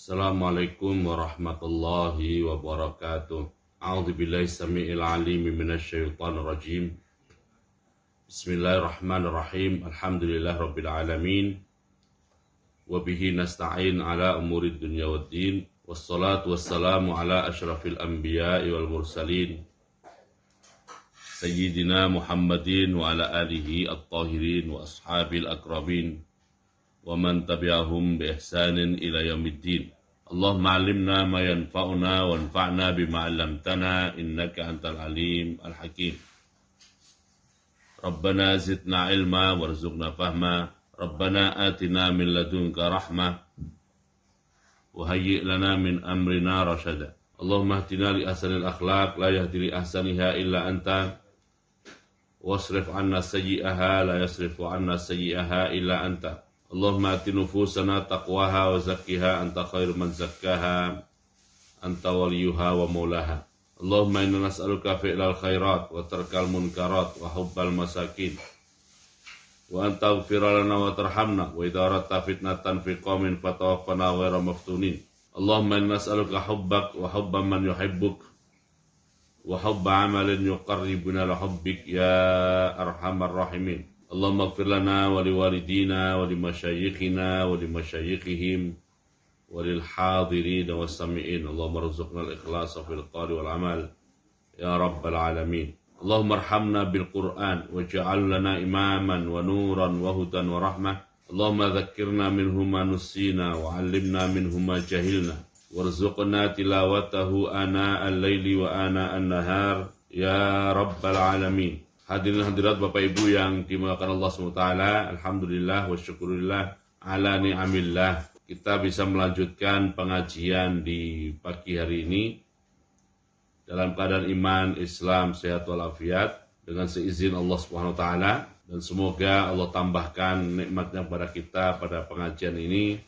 Assalamualaikum warahmatullahi wabarakatuh. A'udzu billahi samii'il 'aliim minasyaitonir rajim. Bismillahirrahmanirrahim. Alhamdulillahirabbil alamin. Wa bihi nasta'in 'ala umurid dunya waddin. Wassalatu wassalamu 'ala asyrafil anbiya'i wal mursalin. Sayyidina Muhammadin wa 'ala alihi at-tahirin wa ashabil akrabin. Wa man tabi'ahum bi ihsanin ila yaumiddin. Allahumma 'allimna ma yanfa'una wanfa'na bima 'allamtana innaka antal alim al hakim. Rabbana zidna ilma warzuqna fahma. Rabbana atina min ladunka rahmah wa hayyi' lana min amrina rasyada. Allahumma hdina li ahsanil akhlaq la yahdi li ahsaniha illa anta wasrif 'anna sayyi'aha la yasrifu 'anna sayyi'aha illa anta. Allahumma ati nufusana taqwaha wa zakkiha anta khairu man zakkaha anta waliyuha wa maulaha. Allahumma inna nas'aluka fi'lal khairat wa tarkal munkarat wa hubbal masakin wa anta ighfir lana wa tarhamna wa idza aradta fitnatan fi qaumin fatawaffana ghairu maftunin. Allahumma inna nas'aluka hubbak wa hubba man yuhibbuk wa hubba 'amalin yuqarribuna ila hubbik ya arhamar rahimin. Allahumma ighfir lana wa liwalidina wa limasyayikhina wa limasyayikhihim wa lil hadirin was sami'in. Allahumma rzuqna al-ikhlasa fil qawli wal amal ya rabbal alamin. Allahumma arhamna bil Qur'an waj'al lana imaman wa nuran wa hudan wa rahmah. Allahumma dhakkirna minhu ma nusina wa 'allimna minhu ma jahilna warzuqna tilawatahu ana al-laili wa ana an-nahar ya rabbal alamin. Hadirin hadirat Bapak Ibu yang dimuliakan Allah SWT, alhamdulillah wa syukurillah ala ni'amillah. Kita bisa melanjutkan pengajian di pagi hari ini dalam keadaan iman, Islam, sehat walafiat dengan seizin Allah SWT. Dan semoga Allah tambahkan nikmatnya kepada kita pada pengajian ini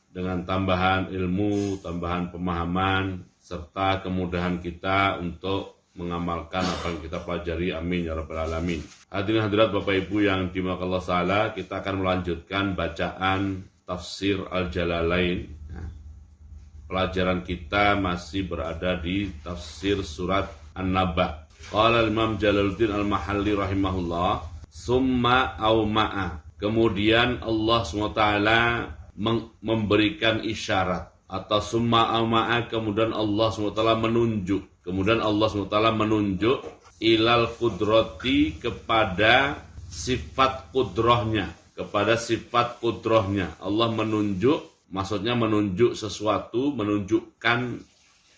dengan tambahan ilmu, tambahan pemahaman, serta kemudahan kita untuk mengamalkan apa yang kita pelajari. Amin ya rabbal alamin. Hadirin hadirat Bapak Ibu yang dimuliakan Allah Ta'ala, kita akan melanjutkan bacaan tafsir Al-Jalalain. Pelajaran kita masih berada di tafsir surat An-Naba. Qala Imam Jalaluddin Al-Mahalli rahimahullah, summa au ma'a. Kemudian Allah SWT memberikan isyarat, atau summa au ma'a, kemudian Allah SWT menunjuk. Kemudian Allah SWT menunjuk ilal kudrati, kepada sifat kudrohnya. Kepada sifat kudrohnya. Allah menunjuk, maksudnya menunjuk sesuatu, menunjukkan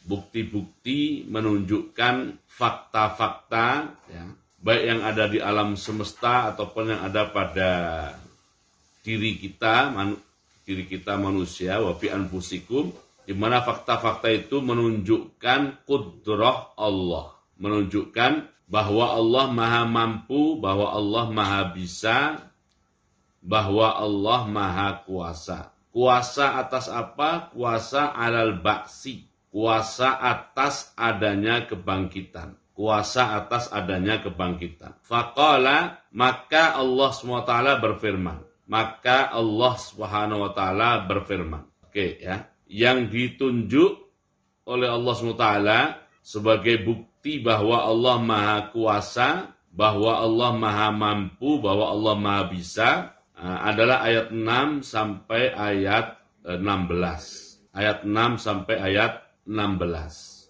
bukti-bukti, menunjukkan fakta-fakta, ya, baik yang ada di alam semesta ataupun yang ada pada diri kita manusia, wa fi anfusikum, di mana fakta-fakta itu menunjukkan kudrah Allah, menunjukkan bahwa Allah maha mampu, bahwa Allah maha bisa, bahwa Allah maha kuasa. Kuasa atas apa? Kuasa alal ba'si, kuasa atas adanya kebangkitan. Kuasa atas adanya kebangkitan. Faqala, maka Allah SWT berfirman. Maka Allah SWT berfirman. Oke, ya. Yang ditunjuk oleh Allah SWT sebagai bukti bahwa Allah maha kuasa, bahwa Allah maha mampu, bahwa Allah maha bisa, adalah ayat 6 sampai ayat 16. Ayat 6 sampai ayat 16.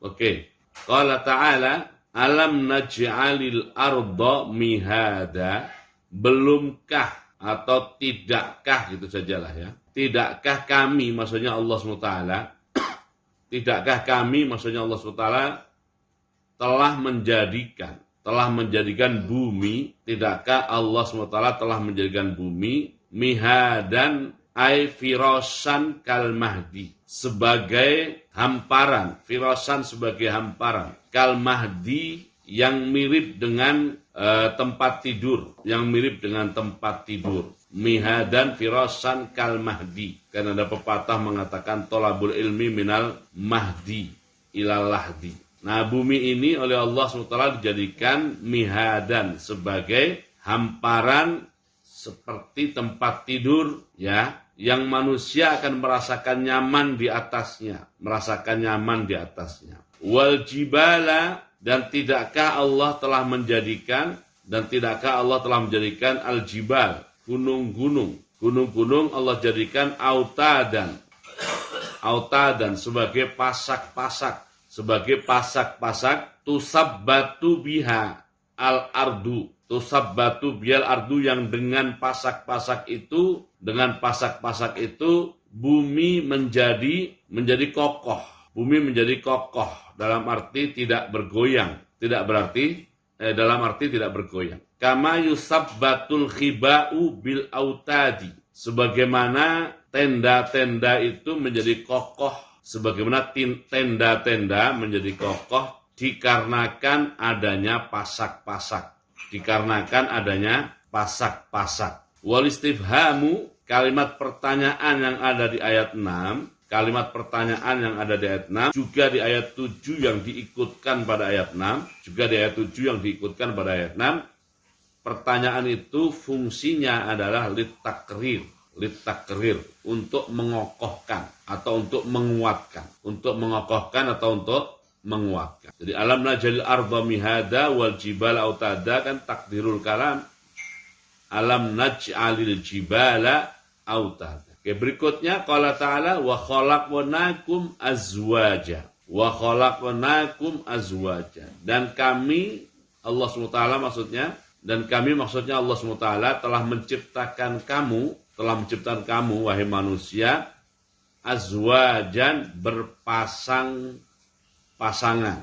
Oke. Qala ta'ala, alam naj'alil arda mihada, belumkah atau tidakkah, gitu sajalah ya. Tidakkah kami, maksudnya Allah SWT, tidakkah kami, maksudnya Allah SWT, telah menjadikan bumi, tidakkah Allah SWT telah menjadikan bumi, mihadan ay firasan kal mahdi, sebagai hamparan, firasan sebagai hamparan, kal mahdi yang mirip dengan tempat tidur, yang mirip dengan tempat tidur. Mihadan firasan kal mahdi. Karena ada pepatah mengatakan tolabul ilmi minal mahdi ilal lahdi. Nah, bumi ini oleh Allah SWT dijadikan mihadan, sebagai hamparan seperti tempat tidur, ya, yang manusia akan merasakan nyaman di atasnya, Wal jibala, dan tidakkah Allah telah menjadikan al-jibal, gunung-gunung Allah jadikan autadan sebagai pasak-pasak, tusabbatu biha al-ardu, yang dengan pasak-pasak itu bumi menjadi kokoh. Dalam arti tidak bergoyang. Dalam arti tidak bergoyang. Kama yusabbatul khiba'u bil autadi. Sebagaimana tenda-tenda itu menjadi kokoh. Dikarenakan adanya pasak-pasak. Wal istifhamu, kalimat pertanyaan yang ada di ayat 6, juga di ayat 7 yang diikutkan pada ayat 6, pertanyaan itu fungsinya adalah litakrir, untuk mengokohkan atau untuk menguatkan. Jadi alam najal arda mihada wal jibala autada, kan takdirul kalam alam naj'alil jibala autada. Oke, berikutnya qala ta'ala wa khalaqnakum azwaja. Dan kami, Allah SWT maksudnya Allah SWT telah menciptakan kamu wahai manusia, azwajan, berpasang-pasangan,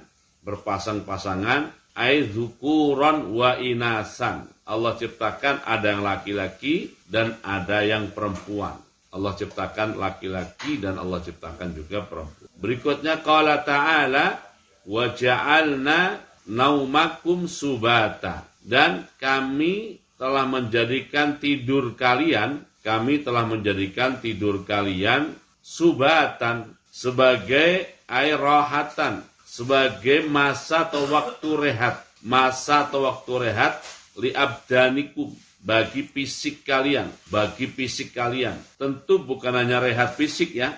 ai dzukuran wa inasan. Allah ciptakan ada yang laki-laki dan ada yang perempuan. Allah ciptakan laki-laki dan Allah ciptakan juga perempuan. Berikutnya qala ta'ala wa ja'alna naumakum subata. Dan kami telah menjadikan tidur kalian subatan, sebagai rohatan, sebagai masa atau waktu rehat, liabdanikum, bagi fisik kalian. Tentu bukan hanya rehat fisik ya,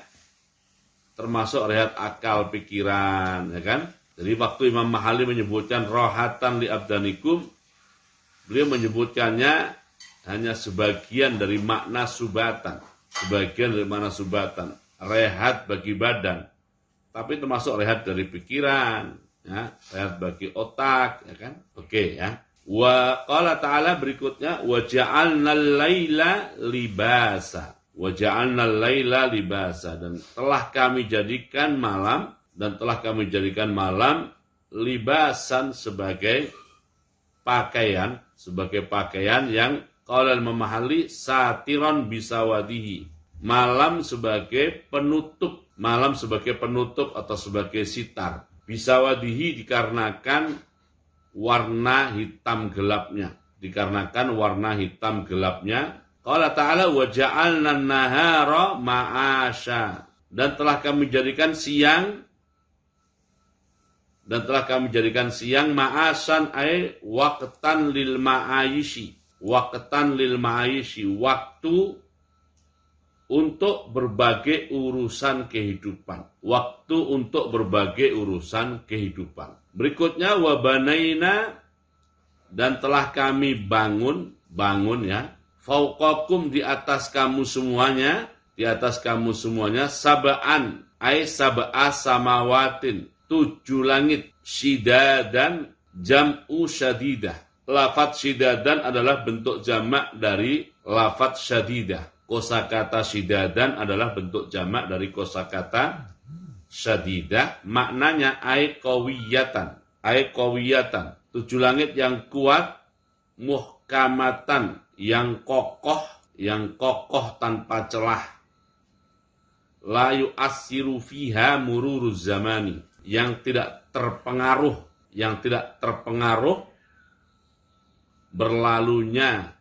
termasuk rehat akal pikiran, ya kan? Jadi waktu Imam Mahali menyebutkan rohatan liabdanikum, beliau menyebutkannya hanya sebagian dari makna subatan, rehat bagi badan, tapi termasuk rehat dari pikiran, ya, rehat bagi otak, ya kan? Oke, ya. Wa qala ta'ala berikutnya wa ja'alnal laila libasa. Dan telah kami jadikan malam libasan, sebagai pakaian yang qala al-Mamahali satiron bisawadihi. Malam sebagai penutup atau sebagai sitar. Bisawadihi dikarenakan warna hitam gelapnya. Qala ta'ala wa ja'alna an-nahara ma'asha. Dan telah kami jadikan siang ma'asan ay waqtan lil ma'ayishi, waktu untuk berbagai urusan kehidupan. Berikutnya wa banaina, dan telah kami bangun ya, fauqakum, di atas kamu semuanya, sab'an ay sab'a samawatin, 7 langit, syidadan jam'u syadidah. Lafadz syidadan adalah bentuk jamak dari lafadz syadidah. Kosakata syidadan adalah bentuk jamak dari kosakata syadidah. Maknanya ay qawiyatan. 7 langit yang kuat, muhkamatan, yang kokoh tanpa celah. La yu'assiru fiha mururuz zamani, yang tidak terpengaruh berlalunya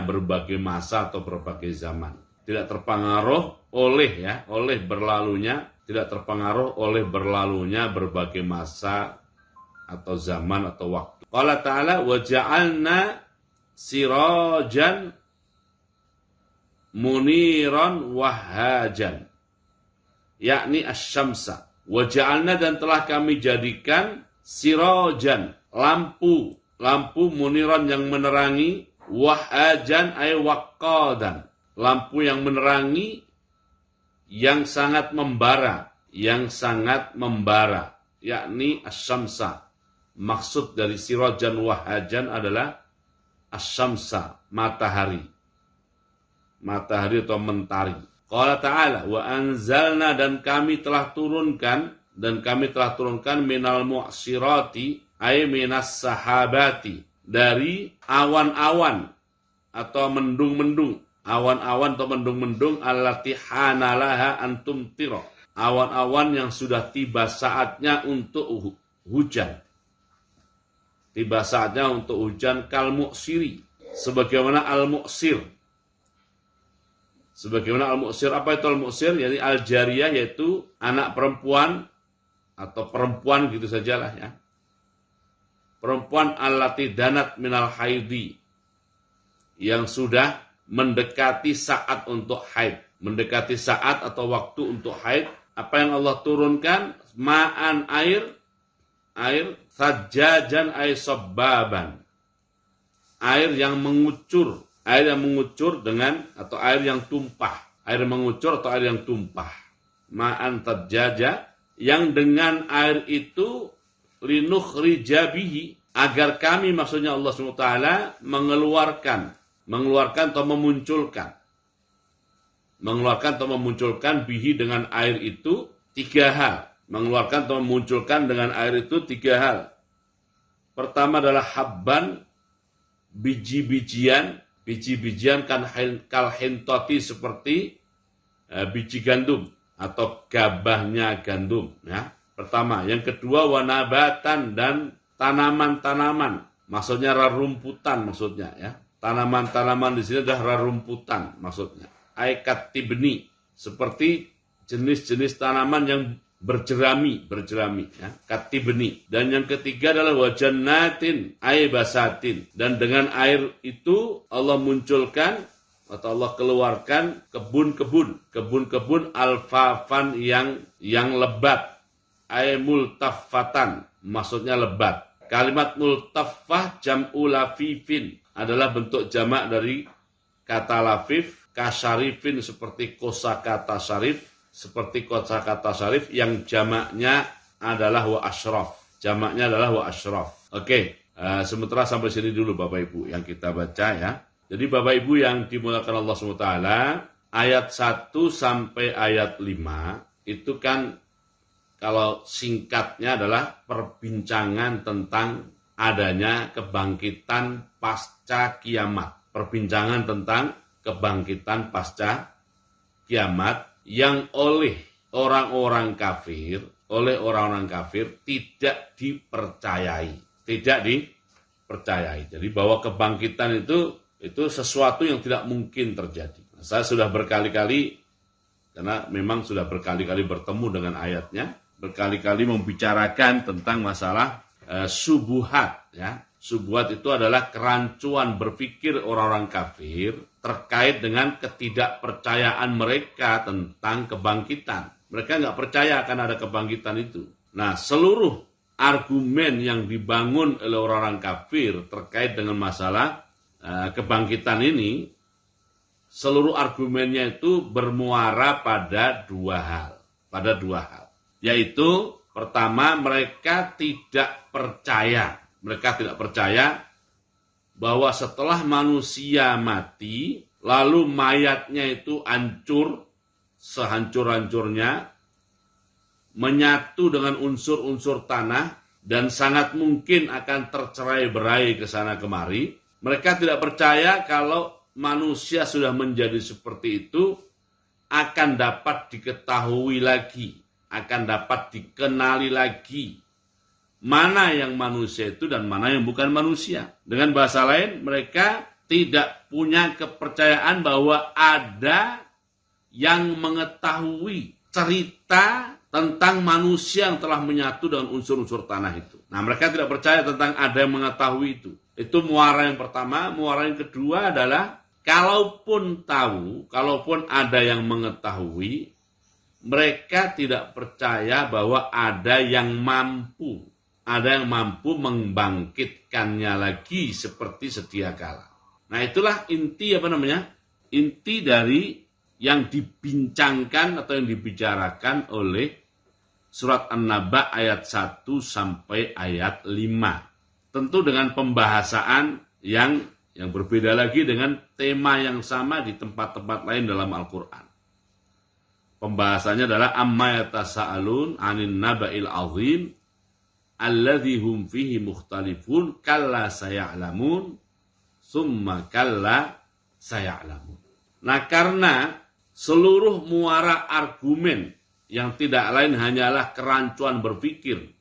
berbagai masa atau berbagai zaman. Tidak terpengaruh oleh berlalunya berbagai masa atau zaman atau waktu. Qala ta'ala wa ja'alna sirajan muniran wahajan, yakni asyamsa. Wa ja'alna, dan telah kami jadikan sirajan, lampu muniran yang menerangi, wahajan ay waqqadan, lampu yang menerangi yang sangat membara, yakni asyamsa. Maksud dari sirajan wahajan adalah asyamsa, matahari atau mentari. Qala ta'ala, wa anzalna, dan kami telah turunkan minal mu'sirati ay minas sahabati, dari awan-awan atau mendung-mendung, allati hanalaha antum tiro, awan-awan yang sudah tiba saatnya untuk hujan. Kal mu'siri, sebagaimana al-mu'sir. Apa itu al-mu'sir? Jadi al-jariyah, yaitu anak perempuan atau perempuan gitu sajalah ya. Perempuan allati danat minal haidi, yang sudah mendekati saat untuk haid, mendekati saat atau waktu untuk haid. Apa yang Allah turunkan? Ma'an, air sajjajan ay sabbaban, air yang mengucur dengan, atau air yang tumpah, ma'an tajjaja, yang dengan air itu linukhrija bihi, agar kami, maksudnya Allah SWT, mengeluarkan atau memunculkan bihi, dengan air itu tiga hal. Mengeluarkan atau memunculkan dengan air itu tiga hal. Pertama adalah habban, biji-bijian kan kal hintoti, seperti biji gandum atau gabahnya gandum ya. Pertama. Yang kedua wanabatan, dan tanaman-tanaman, maksudnya rerumputan maksudnya ya. Tanaman-tanaman di sini adalah rerumputan maksudnya. Aikat tibni, seperti jenis-jenis tanaman yang berjerami ya, katibni. Dan yang ketiga adalah wajannatin ay basatin, dan dengan air itu Allah munculkan atau Allah keluarkan kebun-kebun alfafan yang lebat, ay multaffatan, maksudnya lebat. Kalimat multaffah jam'u lafifin, adalah bentuk jamak dari kata lafif, kasyarifin, seperti kosakata syarif, yang jamaknya adalah wa asyraf. Oke, sementara sampai sini dulu Bapak Ibu yang kita baca ya. Jadi Bapak Ibu yang dimuliakan Allah SWT, ayat 1 sampai ayat 5 itu kan kalau singkatnya adalah perbincangan tentang adanya kebangkitan pasca kiamat. Perbincangan tentang kebangkitan pasca kiamat yang oleh orang-orang kafir tidak dipercayai. Jadi bahwa kebangkitan itu sesuatu yang tidak mungkin terjadi. Saya sudah berkali-kali, karena memang sudah berkali-kali bertemu dengan ayatnya, berkali-kali membicarakan tentang masalah subuhat ya. Subuhat itu adalah kerancuan berpikir orang-orang kafir terkait dengan ketidakpercayaan mereka tentang kebangkitan. Mereka nggak percaya akan ada kebangkitan itu. Nah, seluruh argumen yang dibangun oleh orang-orang kafir terkait dengan masalah kebangkitan ini, seluruh argumennya itu bermuara pada dua hal. Yaitu, pertama, mereka tidak percaya bahwa setelah manusia mati, lalu mayatnya itu hancur sehancur-hancurnya, menyatu dengan unsur-unsur tanah, dan sangat mungkin akan tercerai-berai ke sana kemari. Mereka tidak percaya kalau manusia sudah menjadi seperti itu, akan dapat diketahui lagi, akan dapat dikenali lagi mana yang manusia itu dan mana yang bukan manusia. Dengan bahasa lain, mereka tidak punya kepercayaan bahwa ada yang mengetahui cerita tentang manusia yang telah menyatu dengan unsur-unsur tanah itu. Nah, mereka tidak percaya tentang ada yang mengetahui itu. Itu muara yang pertama. Muara yang kedua adalah kalaupun tahu, kalaupun ada yang mengetahui, mereka tidak percaya bahwa ada yang mampu membangkitkannya lagi seperti sedia kala. Nah, itulah inti inti dari yang dibincangkan atau yang dibicarakan oleh surat An-Naba ayat 1 sampai ayat 5. Tentu dengan pembahasan yang berbeda lagi dengan tema yang sama di tempat-tempat lain dalam Al-Quran. Pembahasannya adalah amma yatasa'alun 'anil naba'il 'azim alladzi hum fihi mukhtalifun kalla saya'lamun summa kalla saya'lamun. Nah, karena seluruh muara argumen yang tidak lain hanyalah kerancuan berpikir,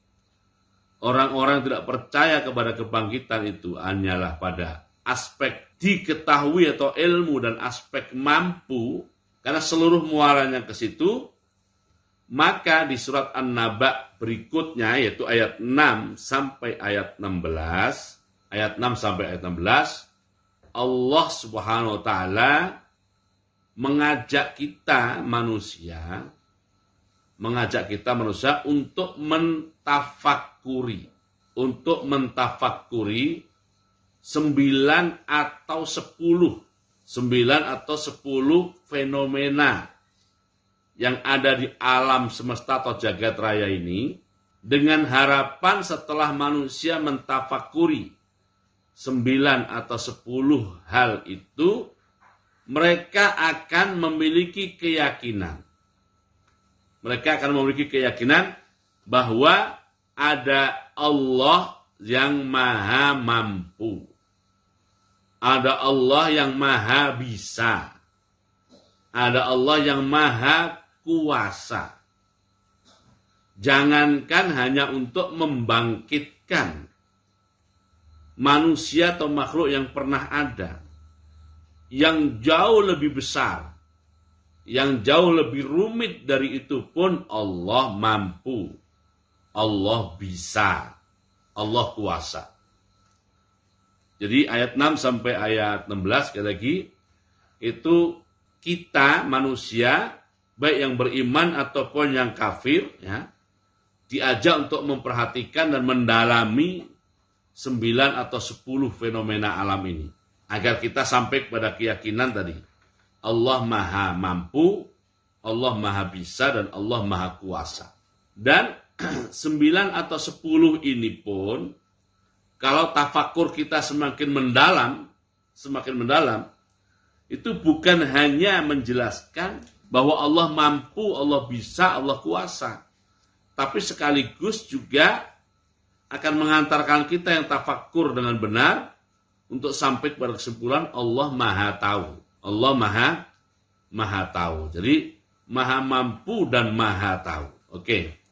orang-orang tidak percaya kepada kebangkitan itu hanyalah pada aspek diketahui atau ilmu dan aspek mampu, karena seluruh muaranya ke situ, maka di surat An-Naba berikutnya yaitu ayat 6 sampai ayat 16, Allah Subhanahu wa taala mengajak kita manusia untuk mentafakuri 9 atau 10 fenomena yang ada di alam semesta atau jagat raya ini, dengan harapan setelah manusia mentafakuri 9 atau 10 hal itu, mereka akan memiliki keyakinan. Bahwa ada Allah yang maha mampu. Ada Allah yang maha bisa. Ada Allah yang maha kuasa. Jangankan hanya untuk membangkitkan manusia atau makhluk yang pernah ada, yang jauh lebih besar, yang jauh lebih rumit dari itu pun Allah mampu, Allah bisa, Allah kuasa. Jadi ayat 6 sampai ayat 16 sekali lagi, itu kita manusia, baik yang beriman ataupun yang kafir, ya, diajak untuk memperhatikan dan mendalami 9 atau 10 fenomena alam ini, agar kita sampai kepada keyakinan tadi, Allah maha mampu, Allah maha bisa, dan Allah maha kuasa. Dan 9 atau 10 ini pun, kalau tafakur kita semakin mendalam, itu bukan hanya menjelaskan bahwa Allah mampu, Allah bisa, Allah kuasa, tapi sekaligus juga akan mengantarkan kita yang tafakur dengan benar untuk sampai kepada kesimpulan Allah maha tahu. Allah maha tahu. Jadi maha mampu dan maha tahu. Oke.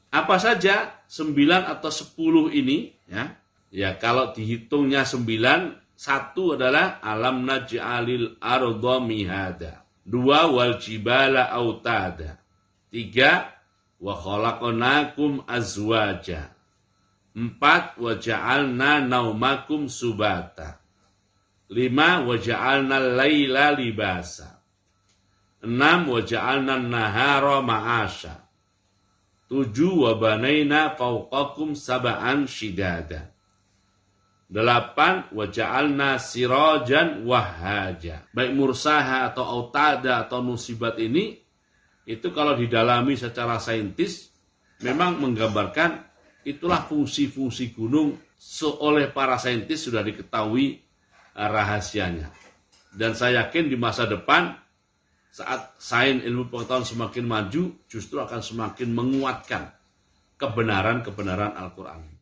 Apa saja 9 atau 10 ini, ya? Ya, kalau dihitungnya 9, 1 adalah alam naj'alil arda mihada. 2 wal jibala autada. 3 wa khalaqnakum azwaja. 4 wa ja'alna naumakum subata. 5 wa ja'alna laila libasa. 6 wa ja'alna nahara ma'asha. 7 wa banaina fawqakum sab'an shidada. 8 wa ja'alna sirajan wahaja. Baik mursaha atau autada atau musibat ini, itu kalau didalami secara saintis memang menggambarkan itulah fungsi-fungsi gunung oleh para saintis sudah diketahui rahasianya. Dan saya yakin di masa depan saat sains ilmu pengetahuan semakin maju, justru akan semakin menguatkan kebenaran-kebenaran Al-Quran.